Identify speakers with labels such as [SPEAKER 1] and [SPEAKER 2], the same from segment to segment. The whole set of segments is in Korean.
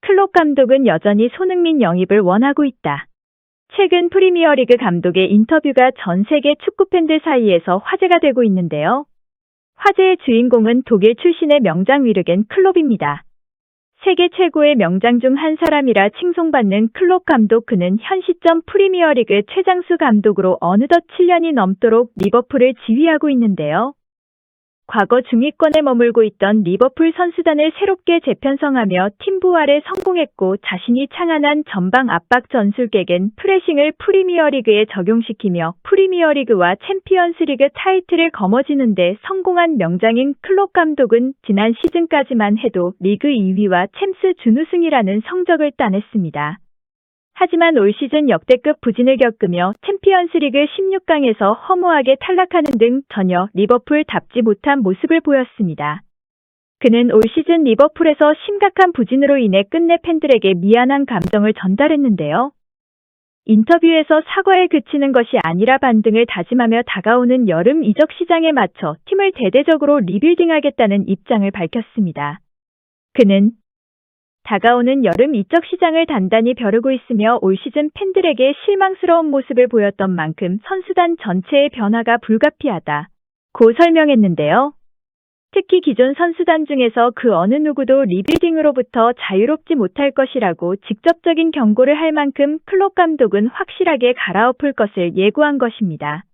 [SPEAKER 1] 클롭 감독은 여전히 손흥민 영입을 원하고 있다. 최근 프리미어리그 감독의 인터뷰가 전 세계 축구 팬들 사이에서 화제가 되고 있는데요. 화제의 주인공은 독일 출신의 명장 위르겐 클롭입니다. 세계 최고의 명장 중 한 사람이라 칭송받는 클롭 감독, 그는 현 시점 프리미어리그 최장수 감독으로 어느덧 7년이 넘도록 리버풀을 지휘하고 있는데요. 과거 중위권에 머물고 있던 리버풀 선수단을 새롭게 재편성하며 팀 부활에 성공했고, 자신이 창안한 전방 압박 전술계겐 프레싱을 프리미어리그에 적용시키며 프리미어리그와 챔피언스리그 타이틀을 거머쥐는 데 성공한 명장인 클롭 감독은 지난 시즌까지만 해도 리그 2위와 챔스 준우승이라는 성적을 따냈습니다. 하지만 올 시즌 역대급 부진을 겪으며 챔피언스리그 16강에서 허무하게 탈락하는 등 전혀 리버풀답지 못한 모습을 보였습니다. 그는 올 시즌 리버풀에서 심각한 부진으로 인해 끝내 팬들에게 미안한 감정을 전달했는데요. 인터뷰에서 사과에 그치는 것이 아니라 반등을 다짐하며 다가오는 여름 이적 시장에 맞춰 팀을 대대적으로 리빌딩하겠다는 입장을 밝혔습니다. 그는 다가오는 여름 이적 시장을 단단히 벼르고 있으며 올 시즌 팬들에게 실망스러운 모습을 보였던 만큼 선수단 전체의 변화가 불가피하다고 설명했는데요. 특히 기존 선수단 중에서 그 어느 누구도 리빌딩으로부터 자유롭지 못할 것이라고 직접적인 경고를 할 만큼 클롭 감독은 확실하게 갈아엎을 것을 예고한 것입니다.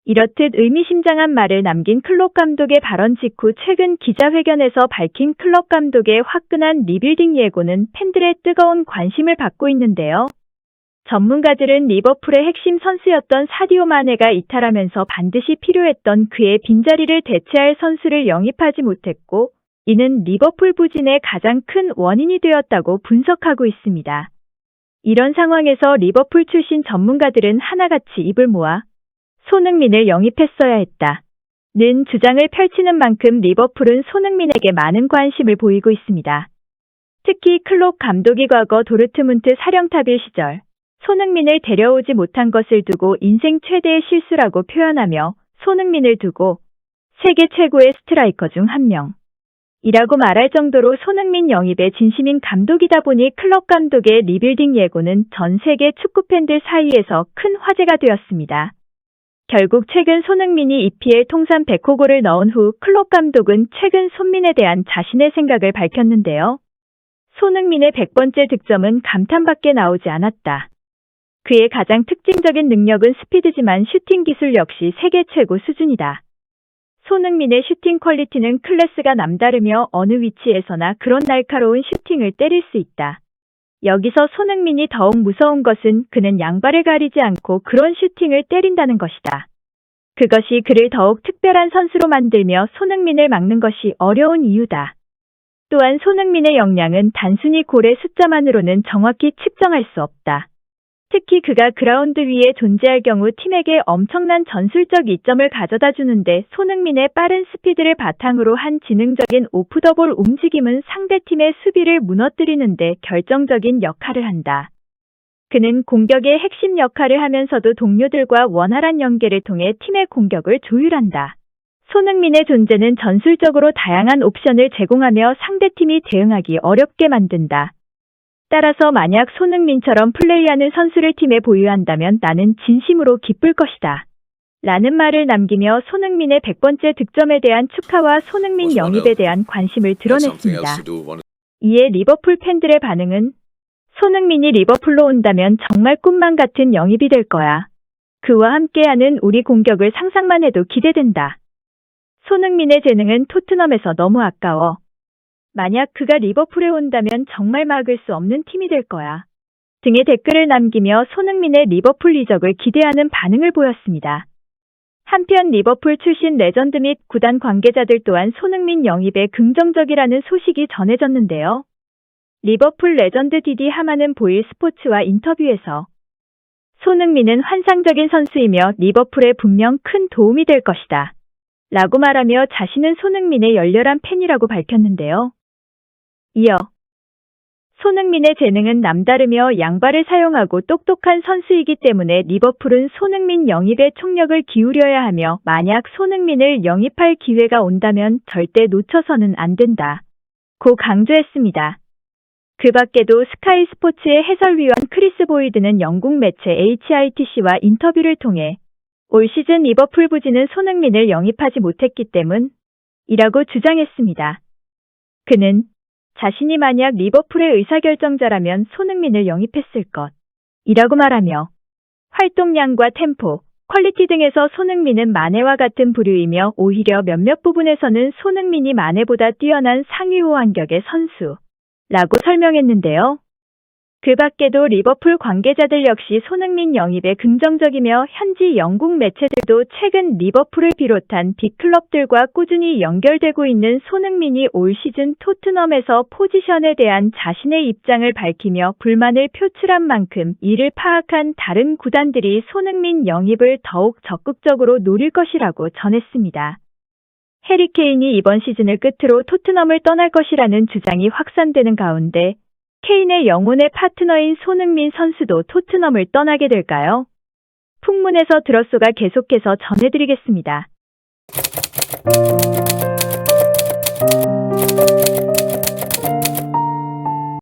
[SPEAKER 1] 이렇듯 의미심장한 말을 남긴 클롭 감독의 발언 직후 최근 기자회견에서 밝힌 클롭 감독의 화끈한 리빌딩 예고는 팬들의 뜨거운 관심을 받고 있는데요. 전문가들은 리버풀의 핵심 선수였던 사디오 마네가 이탈하면서 반드시 필요했던 그의 빈자리를 대체할 선수를 영입하지 못했고, 이는 리버풀 부진의 가장 큰 원인이 되었다고 분석하고 있습니다. 이런 상황에서 리버풀 출신 전문가들은 하나같이 입을 모아 손흥민을 영입했어야 했다는 주장을 펼치는 만큼 리버풀은 손흥민에게 많은 관심을 보이고 있습니다. 특히 클롭 감독이 과거 도르트문트 사령탑일 시절 손흥민을 데려오지 못한 것을 두고 인생 최대의 실수라고 표현하며 손흥민을 두고 세계 최고의 스트라이커 중 한 명이라고 말할 정도로 손흥민 영입에 진심인 감독이다 보니 클롭 감독의 리빌딩 예고는 전 세계 축구 팬들 사이에서 큰 화제가 되었습니다. 결국 최근 손흥민이 EPL 통산 100호 골을 넣은 후 클롭 감독은 최근 손민에 대한 자신의 생각을 밝혔는데요. 손흥민의 100번째 득점은 감탄밖에 나오지 않았다. 그의 가장 특징적인 능력은 스피드지만 슈팅 기술 역시 세계 최고 수준이다. 손흥민의 슈팅 퀄리티는 클래스가 남다르며 어느 위치에서나 그런 날카로운 슈팅을 때릴 수 있다. 여기서 손흥민이 더욱 무서운 것은 그는 양발을 가리지 않고 그런 슈팅을 때린다는 것이다. 그것이 그를 더욱 특별한 선수로 만들며 손흥민을 막는 것이 어려운 이유다. 또한 손흥민의 역량은 단순히 골의 숫자만으로는 정확히 측정할 수 없다. 특히 그가 그라운드 위에 존재할 경우 팀에게 엄청난 전술적 이점을 가져다 주는데, 손흥민의 빠른 스피드를 바탕으로 한 지능적인 오프더볼 움직임은 상대팀의 수비를 무너뜨리는데 결정적인 역할을 한다. 그는 공격의 핵심 역할을 하면서도 동료들과 원활한 연계를 통해 팀의 공격을 조율한다. 손흥민의 존재는 전술적으로 다양한 옵션을 제공하며 상대팀이 대응하기 어렵게 만든다. 따라서 만약 손흥민처럼 플레이하는 선수를 팀에 보유한다면 나는 진심으로 기쁠 것이다. 라는 말을 남기며 손흥민의 100번째 득점에 대한 축하와 손흥민 영입에 대한 관심을 드러냈습니다. 이에 리버풀 팬들의 반응은 손흥민이 리버풀로 온다면 정말 꿈만 같은 영입이 될 거야. 그와 함께하는 우리 공격을 상상만 해도 기대된다. 손흥민의 재능은 토트넘에서 너무 아까워. 만약 그가 리버풀에 온다면 정말 막을 수 없는 팀이 될 거야. 등의 댓글을 남기며 손흥민의 리버풀 이적을 기대하는 반응을 보였습니다. 한편 리버풀 출신 레전드 및 구단 관계자들 또한 손흥민 영입에 긍정적이라는 소식이 전해졌는데요. 리버풀 레전드 디디 하만은 보일 스포츠와 인터뷰에서 손흥민은 환상적인 선수이며 리버풀에 분명 큰 도움이 될 것이다. 라고 말하며 자신은 손흥민의 열렬한 팬이라고 밝혔는데요. 이어 손흥민의 재능은 남다르며 양발을 사용하고 똑똑한 선수이기 때문에 리버풀은 손흥민 영입에 총력을 기울여야 하며 만약 손흥민을 영입할 기회가 온다면 절대 놓쳐서는 안 된다. 고 강조했습니다. 그 밖에도 스카이 스포츠의 해설위원 크리스 보이드는 영국 매체 HITC와 인터뷰를 통해 올 시즌 리버풀 부진은 손흥민을 영입하지 못했기 때문이라고 주장했습니다. 그는 자신이 만약 리버풀의 의사결정자라면 손흥민을 영입했을 것이라고 말하며 활동량과 템포, 퀄리티 등에서 손흥민은 마네와 같은 부류이며 오히려 몇몇 부분에서는 손흥민이 마네보다 뛰어난 상위호 환격의 선수라고 설명했는데요. 그 밖에도 리버풀 관계자들 역시 손흥민 영입에 긍정적이며 현지 영국 매체들도 최근 리버풀을 비롯한 빅클럽들과 꾸준히 연결되고 있는 손흥민이 올 시즌 토트넘에서 포지션에 대한 자신의 입장을 밝히며 불만을 표출한 만큼 이를 파악한 다른 구단들이 손흥민 영입을 더욱 적극적으로 노릴 것이라고 전했습니다. 해리 케인이 이번 시즌을 끝으로 토트넘을 떠날 것이라는 주장이 확산되는 가운데 케인의 영혼의 파트너인 손흥민 선수도 토트넘을 떠나게 될까요? 풍문에서 들었소가 계속해서 전해드리겠습니다.